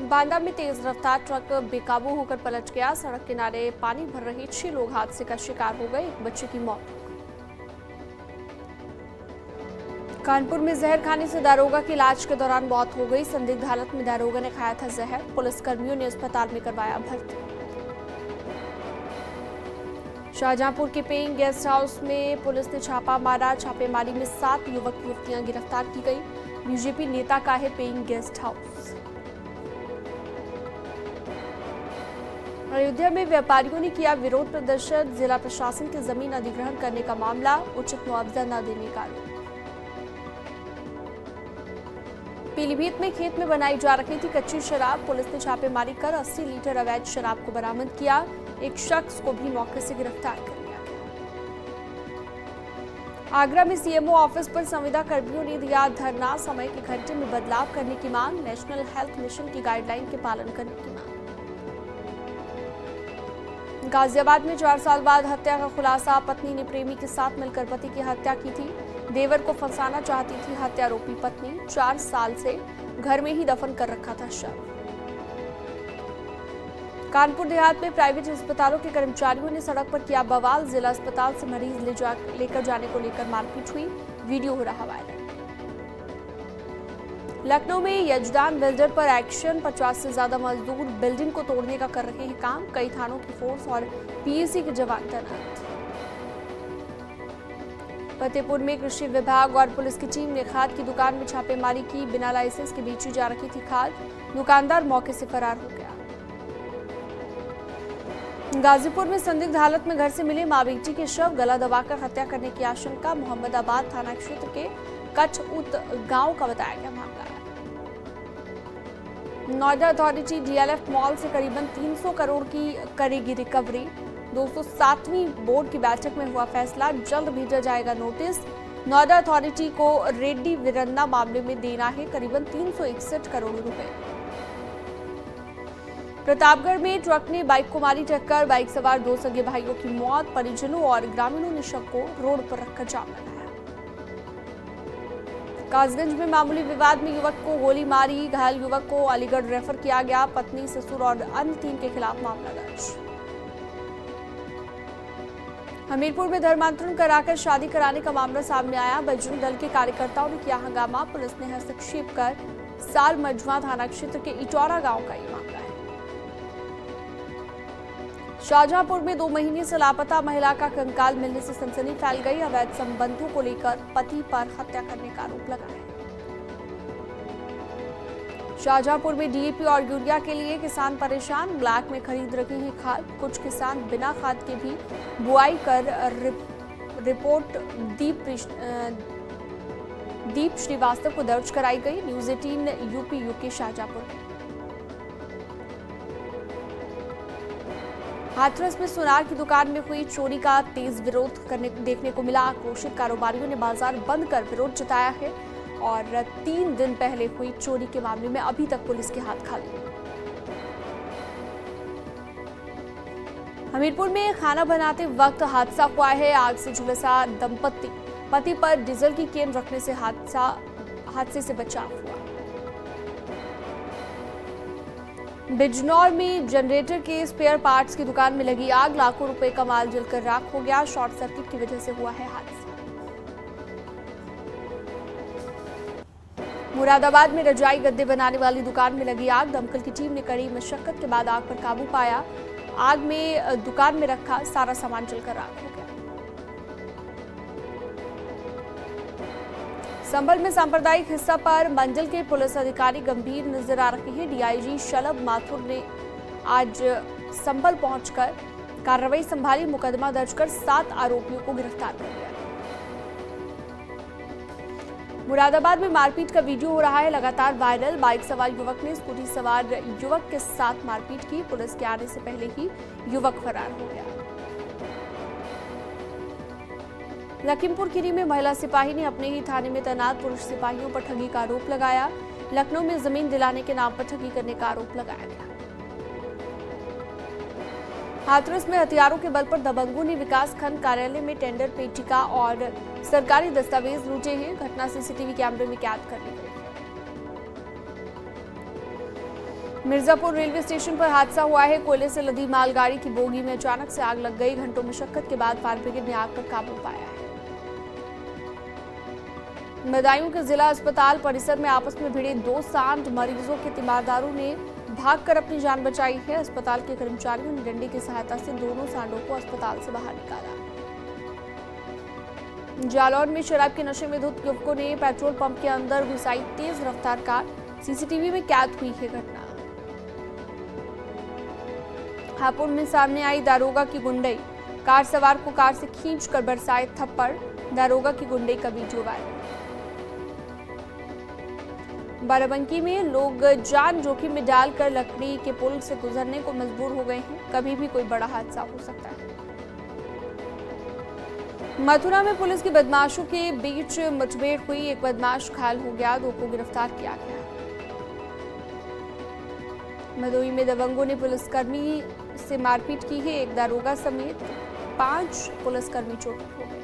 बांदा में तेज रफ्तार ट्रक बेकाबू होकर पलट गया। सड़क किनारे पानी भर रहे 6 लोग हादसे का शिकार हो गए। एक बच्चे की मौत। कानपुर में जहर खाने से दारोगा की इलाज के दौरान मौत हो गई। संदिग्ध हालत में दारोगा ने खाया था जहर। पुलिसकर्मियों ने अस्पताल में करवाया भर्ती। शाहजहांपुर के पेइंग गेस्ट हाउस में पुलिस ने छापा मारा। छापेमारी में 7 युवक युवतियां गिरफ्तार की गई। बीजेपी नेता का है पेइंग गेस्ट हाउस। अयोध्या में व्यापारियों ने किया विरोध प्रदर्शन। जिला प्रशासन की जमीन अधिग्रहण करने का मामला, उचित मुआवजा न देने का आरोप। पीलीभीत में खेत में बनाई जा रही थी कच्ची शराब। पुलिस ने छापेमारी कर 80 लीटर अवैध शराब को बरामद किया। एक शख्स को भी मौके से गिरफ्तार कर लिया गया। आगरा में सीएमओ ऑफिस पर संविदा कर्मियों ने दिया धरना। समय के घंटे में बदलाव करने की मांग। नेशनल हेल्थ मिशन की गाइडलाइन के पालन करने की मांग। गाजियाबाद में 4 साल बाद हत्या का खुलासा। पत्नी ने प्रेमी के साथ मिलकर पति की हत्या की थी। देवर को फंसाना चाहती थी हत्यारोपी पत्नी। 4 साल से घर में ही दफन कर रखा था शव। कानपुर देहात में प्राइवेट अस्पतालों के कर्मचारियों ने सड़क पर किया बवाल। जिला अस्पताल से मरीज लेकर जाने को लेकर मारपीट हुई। वीडियो हो रहा वायरल। लखनऊ में यजदान बिल्डर पर एक्शन। 50 से ज्यादा मजदूर बिल्डिंग को तोड़ने का कर रहे हैं काम। कई थानों की फोर्स और पीएसी के जवान तैनात। फतेहपुर में कृषि विभाग और पुलिस की टीम ने खाद की दुकान में छापेमारी की। बिना लाइसेंस के बेची जा रही थी खाद। दुकानदार मौके से फरार हो गया। गाजीपुर में संदिग्ध हालत में घर से मिले मां बेटी के शव। गला दबाकर हत्या करने की आशंका। मोहम्मदाबाद थाना क्षेत्र के कचउत गांव का बताया गया मामला। नोएडा अथॉरिटी डीएलएफ मॉल से करीबन 300 करोड़ की करेगी रिकवरी। 207वीं बोर्ड की बैठक में हुआ फैसला। जल्द भेजा जाएगा नोटिस। नोएडा अथॉरिटी को रेड्डी वीरन्ना मामले में देना है करीबन 361 करोड़ रुपए। प्रतापगढ़ में ट्रक ने बाइक को मारी टक्कर। बाइक सवार 2 सगे भाइयों की मौत। परिजनों और ग्रामीणों ने शव को रोड पर रखकर जाम लगाया। कासगंज में मामूली विवाद में युवक को गोली मारी। घायल युवक को अलीगढ़ रेफर किया गया। पत्नी, ससुर और अन्य 3 के खिलाफ मामला दर्ज। हमीरपुर में धर्मांतरण कराकर शादी कराने का मामला सामने आया। बजरंग दल के कार्यकर्ताओं ने किया हंगामा। पुलिस ने हस्तक्षेप कर साल मजवा थाना क्षेत्र के इटौरा गांव का ये मामला है। शाहजहांपुर में 2 महीने से लापता महिला का कंकाल मिलने से सनसनी फैल गई। अवैध संबंधों को लेकर पति पर हत्या करने का आरोप लगा है। शाहजहांपुर में डीएपी और यूरिया के लिए किसान परेशान। ब्लैक में खरीद रहे हैं खाद। कुछ किसान बिना खाद के भी बुआई कर रिपोर्ट दीप श्रीवास्तव को दर्ज कराई गई। न्यूज 18 यूपी यूके शाहजहांपुर में। हाथरस में सुनार की दुकान में हुई चोरी का तेज विरोध देखने को मिला। आक्रोशित कारोबारियों ने बाजार बंद कर विरोध जताया है और 3 दिन पहले हुई चोरी के मामले में अभी तक पुलिस के हाथ खाली। हमीरपुर में खाना बनाते वक्त हादसा हुआ है। आग से झुलसा दंपति। पति पर डीजल की केन रखने से हादसे से बचाव हुआ। बिजनौर में जनरेटर के स्पेयर पार्ट्स की दुकान में लगी आग। लाखों रुपए का माल जलकर राख हो गया। शॉर्ट सर्किट की वजह से हुआ है हादसा। मुरादाबाद में रजाई गद्दे बनाने वाली दुकान में लगी आग। दमकल की टीम ने कड़ी मशक्कत के बाद आग पर काबू पाया। आग में दुकान में रखा सारा सामान जलकर राख हो गया। संभल में सांप्रदायिक हिस्सा पर मंडल के पुलिस अधिकारी गंभीर नजर आ रहे हैं। डीआईजी शलभ माथुर ने आज संभल पहुंचकर कार्रवाई संभाली। मुकदमा दर्ज कर 7 आरोपियों को गिरफ्तार कर लिया। मुरादाबाद में मारपीट का वीडियो हो रहा है लगातार वायरल। बाइक सवार युवक ने स्कूटी सवार युवक के साथ मारपीट की। पुलिस के आने से पहले ही युवक फरार हो गया। लखीमपुर खीरी में महिला सिपाही ने अपने ही थाने में तैनात पुरुष सिपाहियों पर ठगी का आरोप लगाया। लखनऊ में जमीन दिलाने के नाम पर ठगी करने का आरोप लगाया गया। हाथरस में हथियारों के बल पर दबंगों ने विकास खंड कार्यालय में टेंडर पेटिका और सरकारी दस्तावेज लूटे हैं। घटना सीसीटीवी कैमरे में कैद कर ली गई। मिर्जापुर रेलवे स्टेशन पर हादसा हुआ है। कोयले से लदी मालगाड़ी की बोगी में अचानक से आग लग गई। घंटों मशक्कत के बाद फायर ब्रिगेड ने आग पर काबू पाया है। बदायूं के जिला अस्पताल परिसर में आपस में भिड़े दो सांड मरीजों के तीमारदारों ने भागकर अपनी जान बचाई है। अस्पताल के कर्मचारियों ने डंडे की सहायता से दोनों सांडों को अस्पताल से बाहर निकाला। जालौर में शराब के नशे में धुत युवकों ने पेट्रोल पंप के अंदर घुसाई तेज रफ्तार कार। सीसीटीवी में कैद हुई है घटना। हापुड़ में सामने आई दारोगा की गुंडई। कार सवार को कार से खींचकर बरसाए थप्पड़। दारोगा की गुंडई का वीडियो वायरल। बाराबंकी में लोग जान जोखिम में डालकर लकड़ी के पुल से गुजरने को मजबूर हो गए हैं। कभी भी कोई बड़ा हादसा हो सकता है। मथुरा में पुलिस की बदमाशों के बीच मुठभेड़ हुई। एक बदमाश घायल हो गया, दो को गिरफ्तार किया गया। भदोही में दबंगों ने पुलिसकर्मी से मारपीट की है। एक दारोगा समेत 5 पुलिसकर्मी चोटिल हो गए।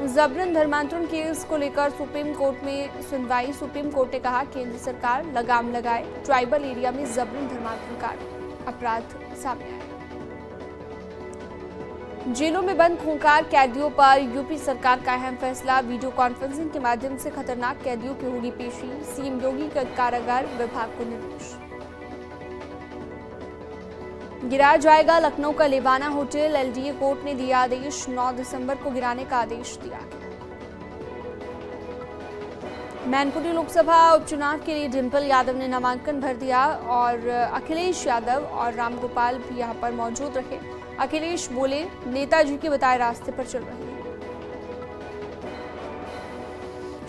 जबरन धर्मांतरण केस को लेकर सुप्रीम कोर्ट में सुनवाई। सुप्रीम कोर्ट ने कहा केंद्र सरकार लगाम लगाए। ट्राइबल एरिया में जबरन धर्मांतरण का अपराध सामने आया। जेलों में बंद खूंखार कैदियों पर यूपी सरकार का अहम फैसला। वीडियो कॉन्फ्रेंसिंग के माध्यम से खतरनाक कैदियों की होगी पेशी। सीएम योगी का कारागार विभाग को निर्देश। गिराया जाएगा लखनऊ का लेवाना होटल। एलडीए कोर्ट ने दिया आदेश। 9 दिसंबर को गिराने का आदेश दिया गया। मैनपुरी लोकसभा उपचुनाव के लिए डिंपल यादव ने नामांकन भर दिया और अखिलेश यादव और रामगोपाल भी यहां पर मौजूद रहे। अखिलेश बोले नेताजी के बताए रास्ते पर चल रहे हैं।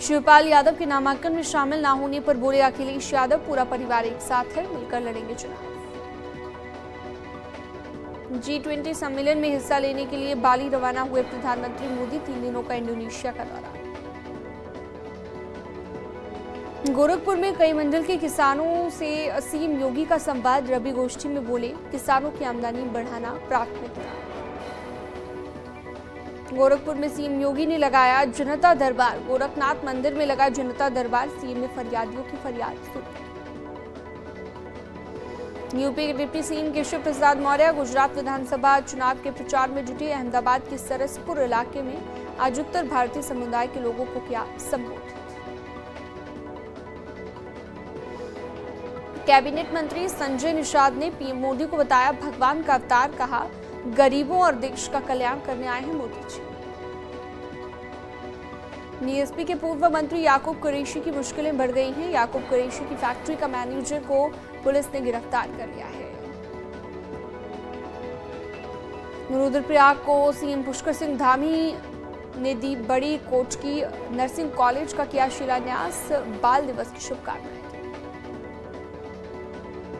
शिवपाल यादव के नामांकन में शामिल न होने पर बोले अखिलेश यादव पूरा परिवार एक साथ है, मिलकर लड़ेंगे चुनाव। G20 सम्मेलन में हिस्सा लेने के लिए बाली रवाना हुए प्रधानमंत्री मोदी 3 दिनों का इंडोनेशिया का दौरा। गोरखपुर में कई मंडल के किसानों से सीएम योगी का संवाद। रबी गोष्ठी में बोले किसानों की आमदनी बढ़ाना प्राथमिकता। गोरखपुर में सीएम योगी ने लगाया जनता दरबार। गोरखनाथ मंदिर में लगा जनता दरबार। सीएम ने फरियादियों की फरियाद सुनी। यूपी के डिप्टी सीएम केशव प्रसाद मौर्य गुजरात विधानसभा चुनाव के प्रचार में जुटे। अहमदाबाद के सरसपुर इलाके में आज उत्तर भारतीय समुदाय के लोगों को किया संबोधित। कैबिनेट मंत्री संजय निषाद ने पीएम मोदी को बताया भगवान का अवतार। कहा गरीबों और देश का कल्याण करने आए हैं मोदी जी। बीएसपी के पूर्व मंत्री याकूब कुरैशी की मुश्किलें बढ़ गई हैं। याकूब कुरैशी की फैक्ट्री का मैनेजर को पुलिस ने गिरफ्तार कर लिया है। रुद्रप्रयाग को सीएम पुष्कर सिंह धामी ने दी बड़ी कोट की नर्सिंग कॉलेज का किया शिलान्यास। बाल दिवस की शुभकामनाएं।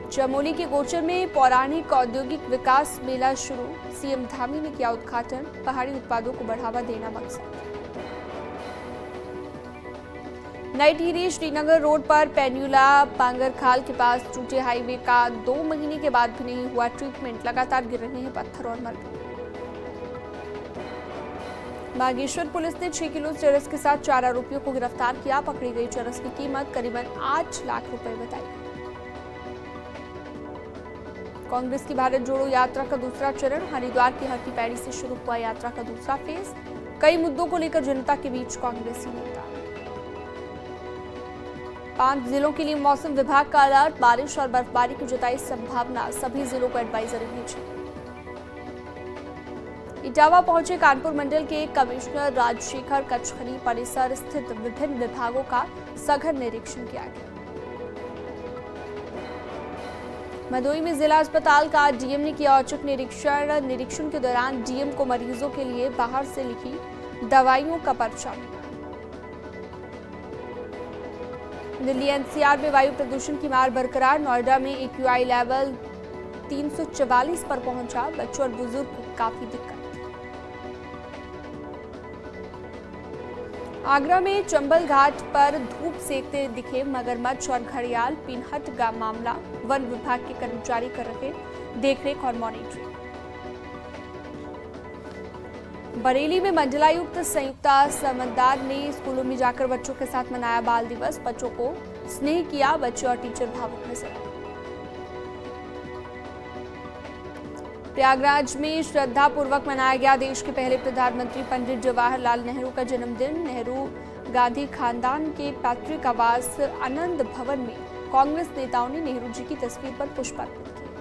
चमोली के गोचर में पौराणिक औद्योगिक विकास मेला शुरू। सीएम धामी ने किया उद्घाटन। पहाड़ी उत्पादों को बढ़ावा देना मकसद। नई टिहरी श्रीनगर रोड पर पेन्यूला पांगरखाल के पास टूटे हाईवे का 2 महीने के बाद भी नहीं हुआ ट्रीटमेंट। लगातार गिर रहे हैं पत्थर और मलबे। बागेश्वर पुलिस ने 6 किलो चरस के साथ 4 आरोपियों को गिरफ्तार किया। पकड़ी गई चरस की कीमत करीबन 8 लाख रुपए बताई। कांग्रेस की भारत जोड़ो यात्रा का दूसरा चरण। हरिद्वार की हरकी पैड़ी से शुरू हुआ यात्रा का दूसरा फेज। कई मुद्दों को लेकर जनता के बीच कांग्रेसी नेता। 5 जिलों के लिए मौसम विभाग का अलर्ट। बारिश और बर्फबारी की जताई संभावना। सभी जिलों को एडवाइजरी भेजी। इटावा पहुंचे कानपुर मंडल के कमिश्नर राजशेखर। कचखनी परिसर स्थित विभिन्न विभागों का सघन निरीक्षण किया गया। भदोही में जिला अस्पताल का डीएम ने किया औचक निरीक्षण। निरीक्षण के दौरान डीएम को मरीजों के लिए बाहर से लिखी दवाइयों का पर्चा मिला। दिल्ली एनसीआर में वायु प्रदूषण की मार बरकरार। नोएडा में एक्यूआई लेवल 344 पर पहुंचा। बच्चों और बुजुर्ग को काफी दिक्कत। आगरा में चंबल घाट पर धूप सेकते दिखे मगरमच्छ और घड़ियाल। पिनहट का मामला। वन विभाग के कर्मचारी कर रहे देखरेख और मॉनिटरिंग। बरेली में मंडलायुक्त संयुक्ता समददार ने स्कूलों में जाकर बच्चों के साथ मनाया बाल दिवस। बच्चों को स्नेह किया। बच्चे और टीचर भावुक नजर आए। प्रयागराज में श्रद्धापूर्वक मनाया गया देश के पहले प्रधानमंत्री पंडित जवाहरलाल नेहरू का जन्मदिन। नेहरू गांधी खानदान के पैतृक आवास आनंद भवन में कांग्रेस नेताओं ने नेहरू जी की तस्वीर पर पुष्पार्पण किया।